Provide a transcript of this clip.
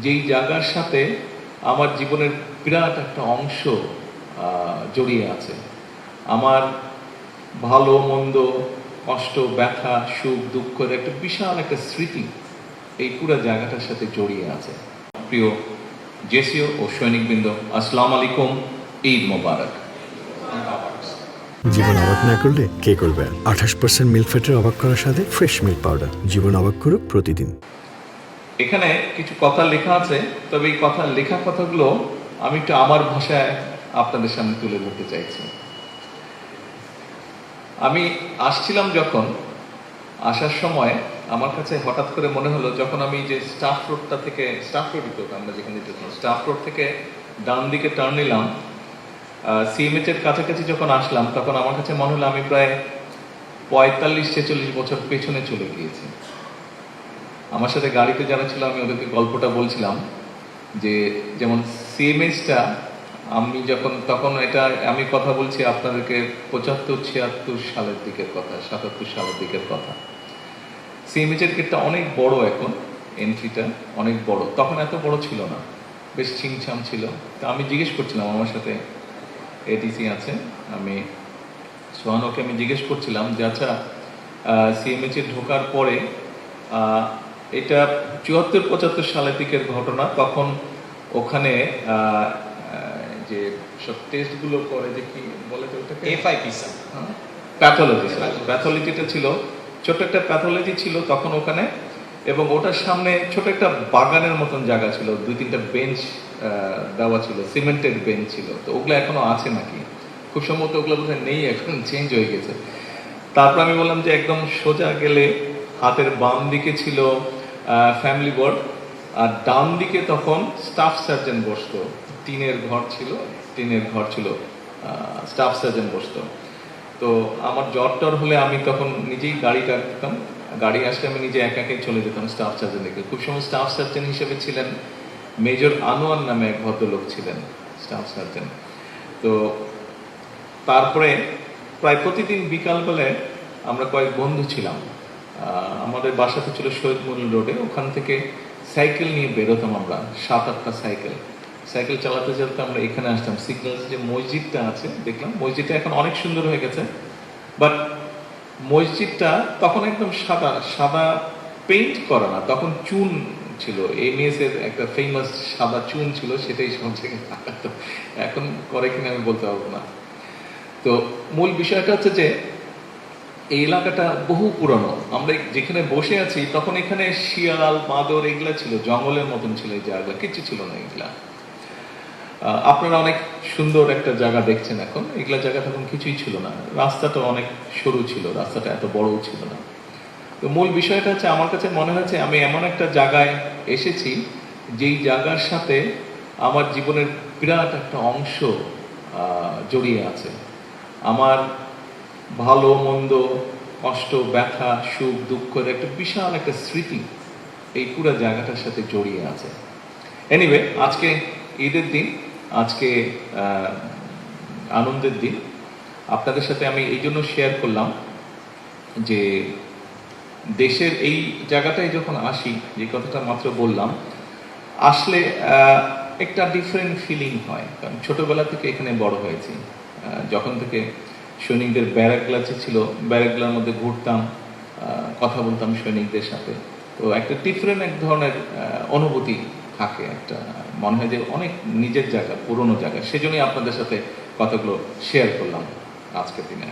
যেই জায়গার সাথে আমার জীবনের বিরাট একটা অংশ জড়িয়ে আছে। আমার ভালো মন্দ, কষ্ট, ব্যথা, সুখ, দুঃখের একটা বিশাল একটা স্মৃতি এই পুরো জায়গাটার সাথে জড়িয়ে আছে। প্রিয় জেসিও ও সৈনিকবৃন্দ, আসসালামু আলাইকুম, ঈদ মোবারক। জীবন অবাক না করলে কে করবে? 28% মিল্ক ফ্যাটের অবাক করার সাথে ফ্রেশ মিল্ক পাউডার। জীবন অবাক করুক প্রতিদিন। এখানে কিছু কথা লেখা আছে, তবে এই লেখা কথাগুলো আমি একটু আমার ভাষায় আপনাদের সামনে তুলে ধরতে চাইছি। আমি আসছিলাম, যখন আসার সময় আমার কাছে হঠাৎ করে মনে হলো, যখন আমি যে স্টাফ রোডটা থেকে, স্টাফ রোডই তো আমরা যেখানে যেতাম, স্টাফ রোড থেকে ডান দিকে টার্ন নিলাম, সিএমএইচ এর কাছাকাছি যখন আসলাম, তখন আমার কাছে মনে হলো আমি প্রায় 45-46 বছর পেছনে চলে গিয়েছি। আমার সাথে গাড়িতে যারা ছিল, আমি ওদেরকে গল্পটা বলছিলাম যে, যেমন সিএমএইচটা আমি যখন, তখন এটা আমি কথা বলছি আপনাদেরকে 75-76 সালের দিকের কথা, 77 সালের দিকের কথা। সিএমএইচ এর গেটটা অনেক বড়, এখন এন্ট্রিটা অনেক বড়, তখন এত বড় ছিল না, বেশ ছিমছাম ছিল। তা আমি জিজ্ঞেস করছিলাম, আমার সাথে এডিসি আছে, আমি সোহানোকে আমি জিজ্ঞেস করছিলাম যে, আচ্ছা সিএমএইচ এ ঢোকার পরে, এটা 74-75 সালের দিকের ঘটনা, তখন ওখানে যে সব টেস্টগুলো করে, যে কি বলে ওটাকে, এফআইপিসি, প্যাথোলজিটা ছিল, ছোট একটা প্যাথোলজি ছিল তখন ওখানে, এবং ওটার সামনে ছোট একটা বাগানের মতন জায়গা ছিল, 2-3টা বেঞ্চ দেওয়া ছিল, সিমেন্টেড বেঞ্চ ছিল। তো ওগুলো এখনো আছে নাকি, খুব সম্ভবত ওগুলো বোধহয় নেই, এখন চেঞ্জ হয়ে গেছে। তারপর আমি বললাম যে, একদম সোজা গেলে হাতের বাম দিকে ছিল ফ্যামিলি ওয়ার্ড, আর ডান দিকে তখন স্টাফ সার্জন বসতো, টিনের ঘর ছিল, স্টাফ সার্জন বসতো। তো আমার জ্বর টর হলে আমি তখন নিজেই গাড়ি ডাকতাম, গাড়ি আসলে আমি নিজে একাকে চলে যেতাম স্টাফ সার্জন দেখে। খুব সময় স্টাফ সার্জন হিসেবে ছিলেন মেজর আনোয়ার নামে এক ভদ্রলোক ছিলেন স্টাফ সার্জন। তো তারপরে প্রায় প্রতিদিন বিকালবেলায় আমরা কয়েক বন্ধু ছিলাম, আমাদের বাসাতে ছিল শহীদ মনির রোডে, ওখান থেকে সাইকেল নিয়ে বেরোতাম আমরা, 7-8টা সাইকেল চালাতে চালাতে আমরা এখানে আসতাম। সিগন্যালস যে মসজিদটা আছে, দেখলাম মসজিদটা এখন অনেক সুন্দর হয়ে গেছে, বাট মসজিদটা তখন একদম সাদা পেইন্ট করা না, তখন চুন ছিল, এমএস এর একটা ফেমাস সাদা চুন ছিল, সেটাই সব থেকে এখন করে কিনা আমি বলতে পারবো না। তো মূল বিষয়টা হচ্ছে যে, এই এলাকাটা বহু পুরনো। আমরা যেখানে বসে আছি তখন এখানে শিয়াল, বাঁদর এগুলা ছিল, জঙ্গলের মতন ছিল এই জায়গা, কিছু ছিল না এগুলা। আপনারা অনেক সুন্দর একটা জায়গা দেখছেন এখন, এগুলা জায়গা তখন কিছুই ছিল না, রাস্তাটা অনেক সরু ছিল, রাস্তাটা এত বড়ও ছিল না। তো মূল বিষয়টা হচ্ছে, আমার কাছে মনে হচ্ছে আমি এমন একটা জায়গায় এসেছি যেই জায়গার সাথে আমার জীবনের বিরাট একটা অংশ জড়িয়ে আছে। আমার ভালো মন্দ, কষ্ট, ব্যথা, সুখ, দুঃখের একটা বিশাল একটা স্মৃতি এই পুরো জায়গাটার সাথে জড়িয়ে আছে। এনিওয়ে, আজকে ঈদের দিন, আজকে আনন্দের দিন। আপনাদের সাথে আমি এই জন্য শেয়ার করলাম যে, দেশের এই জায়গাটায় যখন আসি, যে কথাটা মাত্র বললাম, আসলে একটা ডিফারেন্ট ফিলিং হয়, কারণ ছোটবেলা থেকে এখানে বড় হয়েছি। যখন থেকে সৈনিকদের ব্যারাকগুলা ছিল, ব্যারাকগুলোর মধ্যে ঘুরতাম, কথা বলতাম সৈনিকদের সাথে, তো একটা ডিফারেন্ট এক ধরনের অনুভূতি থাকে, একটা মনে হয় যে অনেক নিজের জায়গা, পুরনো জায়গা। সেজন্যই আপনাদের সাথে কথাগুলো শেয়ার করলাম আজকের দিনে।